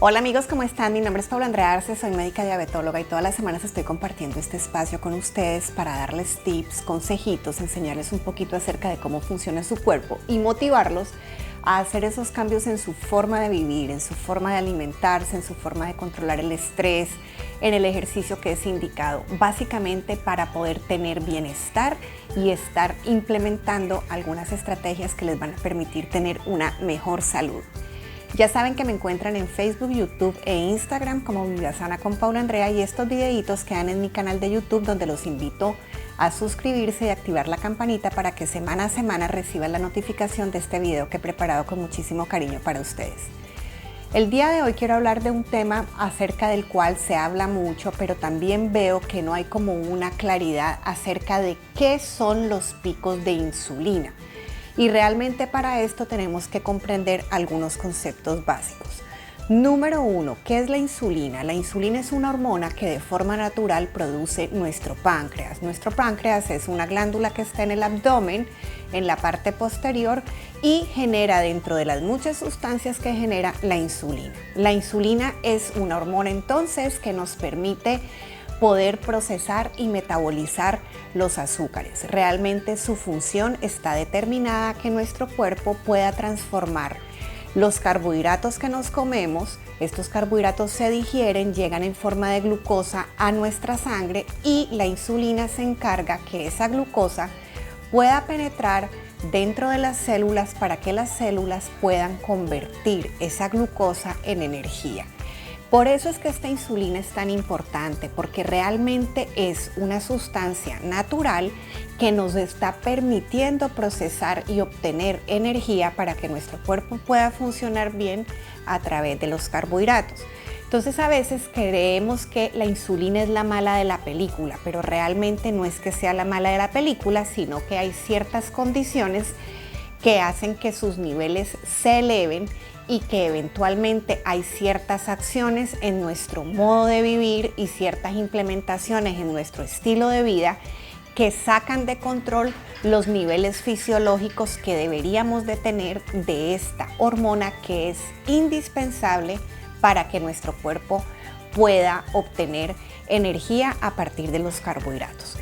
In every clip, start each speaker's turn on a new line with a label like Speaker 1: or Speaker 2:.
Speaker 1: Hola amigos, ¿cómo están? Mi nombre es Paula Andrea Arce, soy médica diabetóloga y todas las semanas estoy compartiendo este espacio con ustedes para darles tips, consejitos, enseñarles un poquito acerca de cómo funciona su cuerpo y motivarlos a hacer esos cambios en su forma de vivir, en su forma de alimentarse, en su forma de controlar el estrés, en el ejercicio que es indicado, básicamente para poder tener bienestar y estar implementando algunas estrategias que les van a permitir tener una mejor salud. Ya saben que me encuentran en Facebook, YouTube e Instagram como Vida Sana con Paula Andrea y estos videitos quedan en mi canal de YouTube donde los invito a suscribirse y activar la campanita para que semana a semana reciban la notificación de este video que he preparado con muchísimo cariño para ustedes. El día de hoy quiero hablar de un tema acerca del cual se habla mucho, pero también veo que no hay como una claridad acerca de qué son los picos de insulina. Y realmente para esto tenemos que comprender algunos conceptos básicos. Número 1, ¿qué es la insulina? La insulina es una hormona que de forma natural produce nuestro páncreas. Nuestro páncreas es una glándula que está en el abdomen, en la parte posterior, y genera dentro de las muchas sustancias que genera la insulina. La insulina es una hormona entonces que nos permite poder procesar y metabolizar los azúcares. Realmente su función está determinada a que nuestro cuerpo pueda transformar los carbohidratos que nos comemos. Estos carbohidratos se digieren, llegan en forma de glucosa a nuestra sangre y la insulina se encarga que esa glucosa pueda penetrar dentro de las células para que las células puedan convertir esa glucosa en energía. Por eso es que esta insulina es tan importante, porque realmente es una sustancia natural que nos está permitiendo procesar y obtener energía para que nuestro cuerpo pueda funcionar bien a través de los carbohidratos. Entonces a veces creemos que la insulina es la mala de la película, pero realmente no es que sea la mala de la película, sino que hay ciertas condiciones que hacen que sus niveles se eleven y que eventualmente hay ciertas acciones en nuestro modo de vivir y ciertas implementaciones en nuestro estilo de vida que sacan de control los niveles fisiológicos que deberíamos de tener de esta hormona que es indispensable para que nuestro cuerpo pueda obtener energía a partir de los carbohidratos.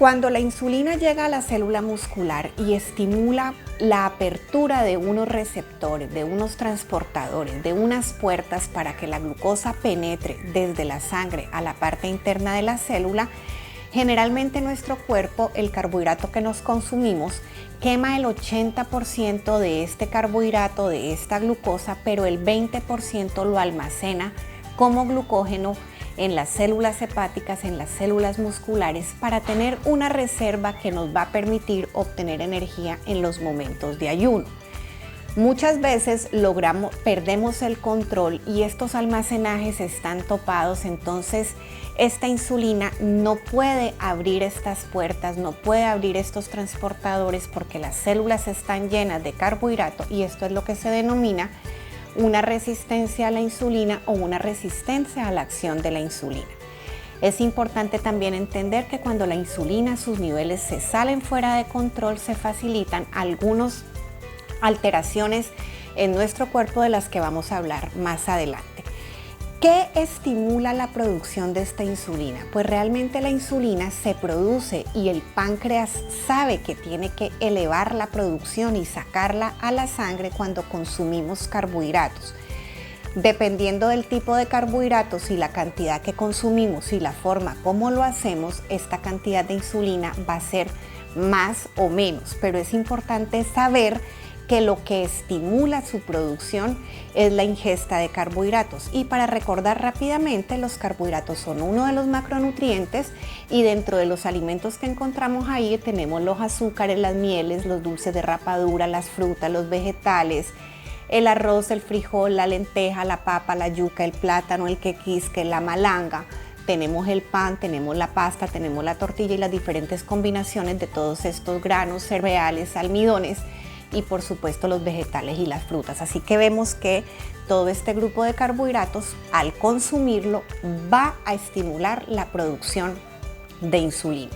Speaker 1: Cuando la insulina llega a la célula muscular y estimula la apertura de unos receptores, de unos transportadores, de unas puertas para que la glucosa penetre desde la sangre a la parte interna de la célula, generalmente nuestro cuerpo, el carbohidrato que nos consumimos, quema el 80% de este carbohidrato, de esta glucosa, pero el 20% lo almacena como glucógeno en las células hepáticas, en las células musculares, para tener una reserva que nos va a permitir obtener energía en los momentos de ayuno. Muchas veces perdemos el control y estos almacenajes están topados, entonces esta insulina no puede abrir estas puertas, no puede abrir estos transportadores porque las células están llenas de carbohidrato y esto es lo que se denomina una resistencia a la insulina o una resistencia a la acción de la insulina. Es importante también entender que cuando la insulina, sus niveles se salen fuera de control, se facilitan algunas alteraciones en nuestro cuerpo de las que vamos a hablar más adelante. ¿Qué estimula la producción de esta insulina? Pues realmente la insulina se produce y el páncreas sabe que tiene que elevar la producción y sacarla a la sangre cuando consumimos carbohidratos. Dependiendo del tipo de carbohidratos y la cantidad que consumimos y la forma como lo hacemos, esta cantidad de insulina va a ser más o menos, pero es importante saber que lo que estimula su producción es la ingesta de carbohidratos. Y para recordar rápidamente, los carbohidratos son uno de los macronutrientes y dentro de los alimentos que encontramos ahí tenemos los azúcares, las mieles, los dulces de rapadura, las frutas, los vegetales, el arroz, el frijol, la lenteja, la papa, la yuca, el plátano, el quequisque, la malanga. Tenemos el pan, tenemos la pasta, tenemos la tortilla y las diferentes combinaciones de todos estos granos, cereales, almidones y por supuesto los vegetales y las frutas. Así que vemos que todo este grupo de carbohidratos, al consumirlo, va a estimular la producción de insulina.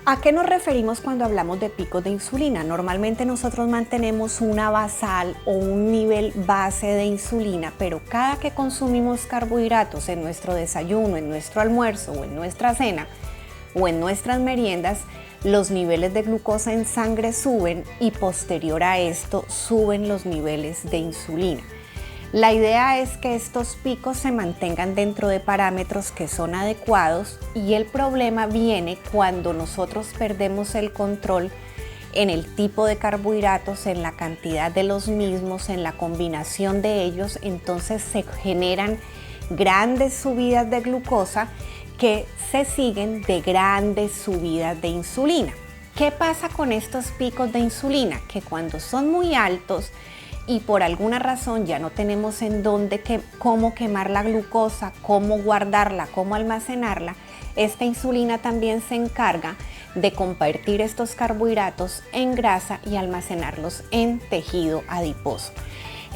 Speaker 1: ¿A qué nos referimos cuando hablamos de picos de insulina? Normalmente nosotros mantenemos una basal o un nivel base de insulina, pero cada que consumimos carbohidratos en nuestro desayuno, en nuestro almuerzo o en nuestra cena o en nuestras meriendas, los niveles de glucosa en sangre suben y posterior a esto suben los niveles de insulina. La idea es que estos picos se mantengan dentro de parámetros que son adecuados y el problema viene cuando nosotros perdemos el control en el tipo de carbohidratos, en la cantidad de los mismos, en la combinación de ellos. Entonces se generan grandes subidas de glucosa que se siguen de grandes subidas de insulina. ¿Qué pasa con estos picos de insulina? Que cuando son muy altos y por alguna razón ya no tenemos en dónde cómo quemar la glucosa, cómo guardarla, cómo almacenarla, esta insulina también se encarga de convertir estos carbohidratos en grasa y almacenarlos en tejido adiposo.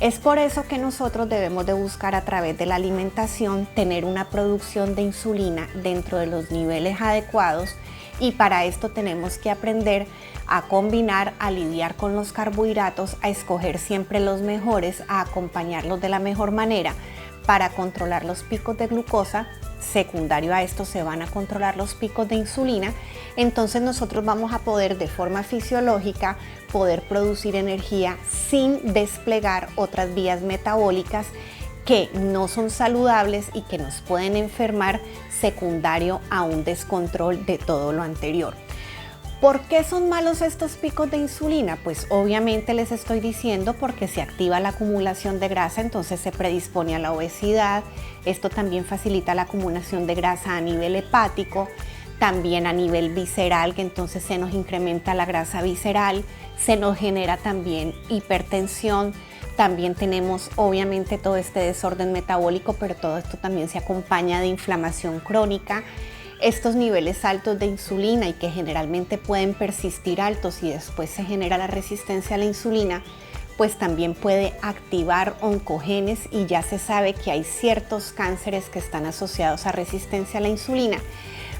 Speaker 1: Es por eso que nosotros debemos de buscar a través de la alimentación tener una producción de insulina dentro de los niveles adecuados y para esto tenemos que aprender a combinar, a lidiar con los carbohidratos, a escoger siempre los mejores, a acompañarlos de la mejor manera para controlar los picos de glucosa. Secundario a esto se van a controlar los picos de insulina, entonces nosotros vamos a poder de forma fisiológica poder producir energía sin desplegar otras vías metabólicas que no son saludables y que nos pueden enfermar secundario a un descontrol de todo lo anterior. ¿Por qué son malos estos picos de insulina? Pues obviamente les estoy diciendo porque se activa la acumulación de grasa, entonces se predispone a la obesidad. Esto también facilita la acumulación de grasa a nivel hepático, también a nivel visceral, que entonces se nos incrementa la grasa visceral, se nos genera también hipertensión. También tenemos obviamente todo este desorden metabólico, pero todo esto también se acompaña de inflamación crónica. Estos niveles altos de insulina y que generalmente pueden persistir altos y después se genera la resistencia a la insulina, pues también puede activar oncogenes y ya se sabe que hay ciertos cánceres que están asociados a resistencia a la insulina.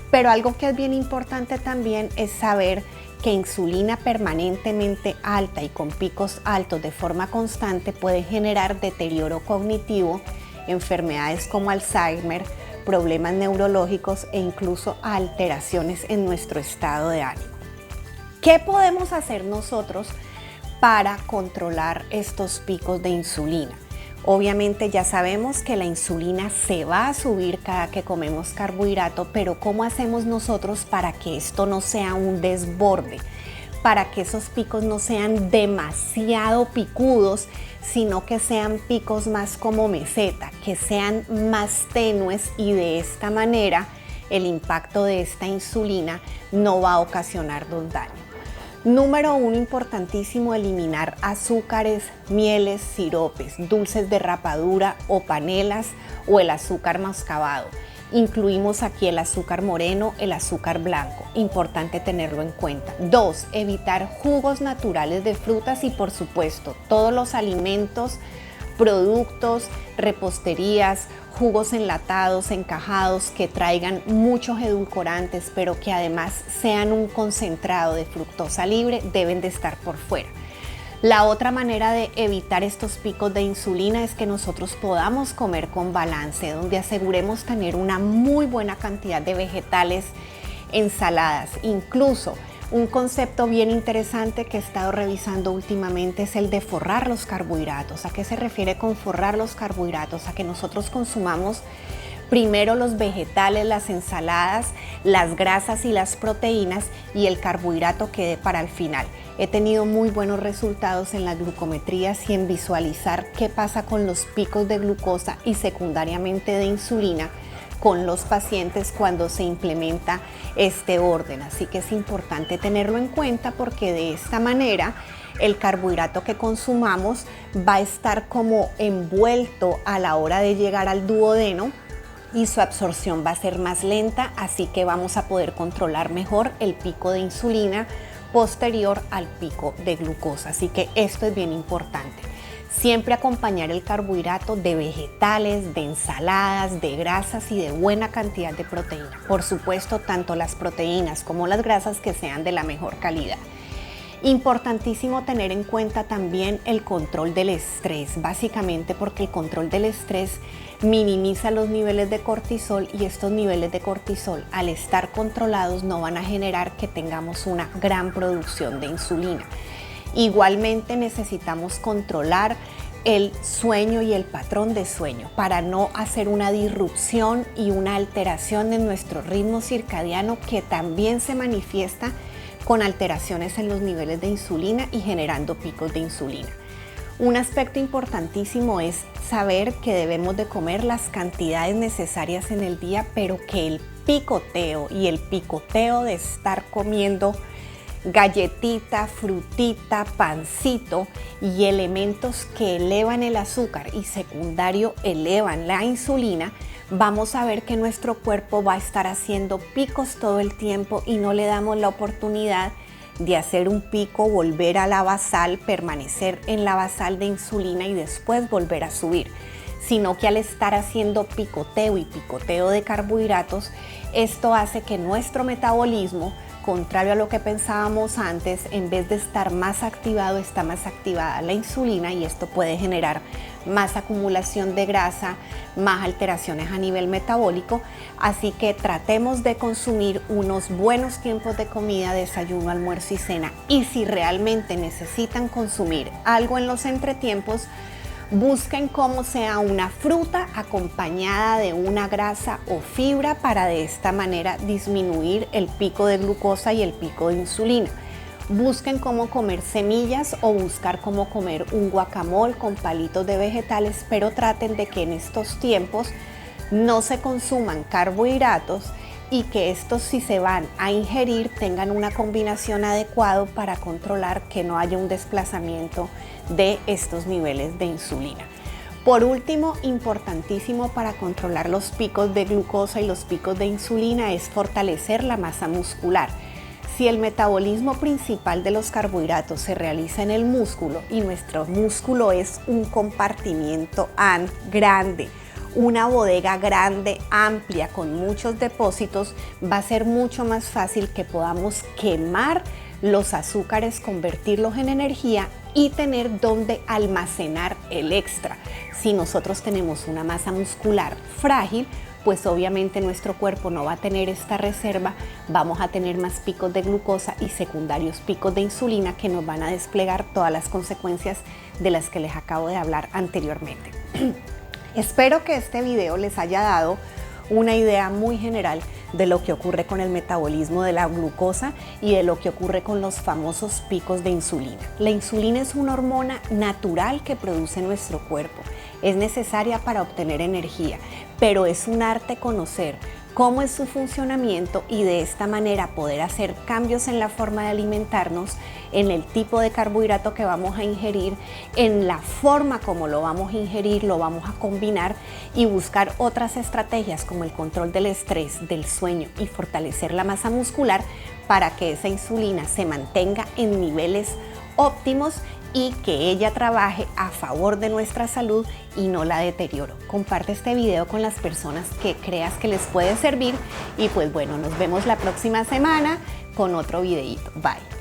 Speaker 1: Pero algo que es bien importante también es saber que insulina permanentemente alta y con picos altos de forma constante puede generar deterioro cognitivo, enfermedades como Alzheimer, problemas neurológicos e incluso alteraciones en nuestro estado de ánimo. ¿Qué podemos hacer nosotros para controlar estos picos de insulina? Obviamente ya sabemos que la insulina se va a subir cada que comemos carbohidrato, pero ¿cómo hacemos nosotros para que esto no sea un desborde? Para que esos picos no sean demasiado picudos, sino que sean picos más como meseta, que sean más tenues y de esta manera el impacto de esta insulina no va a ocasionarnos daño. Número 1, importantísimo, eliminar azúcares, mieles, siropes, dulces de rapadura o panelas o el azúcar mascabado. Incluimos aquí el azúcar moreno, el azúcar blanco, importante tenerlo en cuenta. 2, evitar jugos naturales de frutas y por supuesto todos los alimentos, productos, reposterías, jugos enlatados, encajados que traigan muchos edulcorantes pero que además sean un concentrado de fructosa libre deben de estar por fuera. La otra manera de evitar estos picos de insulina es que nosotros podamos comer con balance, donde aseguremos tener una muy buena cantidad de vegetales, ensaladas. Incluso un concepto bien interesante que he estado revisando últimamente es el de forrar los carbohidratos. ¿A qué se refiere con forrar los carbohidratos? A que nosotros consumamos primero los vegetales, las ensaladas, las grasas y las proteínas y el carbohidrato quede para el final. He tenido muy buenos resultados en las glucometrías y en visualizar qué pasa con los picos de glucosa y secundariamente de insulina con los pacientes cuando se implementa este orden. Así que es importante tenerlo en cuenta porque de esta manera el carbohidrato que consumamos va a estar como envuelto a la hora de llegar al duodeno y su absorción va a ser más lenta, así que vamos a poder controlar mejor el pico de insulina posterior al pico de glucosa. Así que esto es bien importante. Siempre acompañar el carbohidrato de vegetales, de ensaladas, de grasas y de buena cantidad de proteína. Por supuesto, tanto las proteínas como las grasas que sean de la mejor calidad. Importantísimo tener en cuenta también el control del estrés, básicamente porque el control del estrés minimiza los niveles de cortisol y estos niveles de cortisol, al estar controlados, no van a generar que tengamos una gran producción de insulina. Igualmente necesitamos controlar el sueño y el patrón de sueño para no hacer una disrupción y una alteración en nuestro ritmo circadiano que también se manifiesta con alteraciones en los niveles de insulina y generando picos de insulina. Un aspecto importantísimo es saber que debemos de comer las cantidades necesarias en el día, pero que el picoteo de estar comiendo galletita, frutita, pancito y elementos que elevan el azúcar y secundario elevan la insulina, vamos a ver que nuestro cuerpo va a estar haciendo picos todo el tiempo y no le damos la oportunidad de hacer un pico, volver a la basal, permanecer en la basal de insulina y después volver a subir, sino que al estar haciendo picoteo y picoteo de carbohidratos, esto hace que nuestro metabolismo, contrario a lo que pensábamos antes, en vez de estar más activado, está más activada la insulina y esto puede generar más acumulación de grasa, más alteraciones a nivel metabólico. Así que tratemos de consumir unos buenos tiempos de comida, desayuno, almuerzo y cena. Y si realmente necesitan consumir algo en los entretiempos, busquen cómo sea una fruta acompañada de una grasa o fibra para de esta manera disminuir el pico de glucosa y el pico de insulina. Busquen cómo comer semillas o buscar cómo comer un guacamole con palitos de vegetales, pero traten de que en estos tiempos no se consuman carbohidratos y que estos, si se van a ingerir, tengan una combinación adecuada para controlar que no haya un desplazamiento de estos niveles de insulina. Por último, importantísimo para controlar los picos de glucosa y los picos de insulina es fortalecer la masa muscular. Si el metabolismo principal de los carbohidratos se realiza en el músculo y nuestro músculo es un compartimiento grande, una bodega grande, amplia, con muchos depósitos, va a ser mucho más fácil que podamos quemar los azúcares, convertirlos en energía y tener donde almacenar el extra. Si nosotros tenemos una masa muscular frágil, pues obviamente nuestro cuerpo no va a tener esta reserva, vamos a tener más picos de glucosa y secundarios picos de insulina que nos van a desplegar todas las consecuencias de las que les acabo de hablar anteriormente. Espero que este video les haya dado una idea muy general de lo que ocurre con el metabolismo de la glucosa y de lo que ocurre con los famosos picos de insulina. La insulina es una hormona natural que produce nuestro cuerpo. Es necesaria para obtener energía, pero es un arte conocer cómo es su funcionamiento y de esta manera poder hacer cambios en la forma de alimentarnos, en el tipo de carbohidrato que vamos a ingerir, en la forma como lo vamos a ingerir, lo vamos a combinar y buscar otras estrategias como el control del estrés, del sueño y fortalecer la masa muscular para que esa insulina se mantenga en niveles óptimos y que ella trabaje a favor de nuestra salud y no la deterioro. Comparte este video con las personas que creas que les puede servir y pues bueno, nos vemos la próxima semana con otro videito. Bye.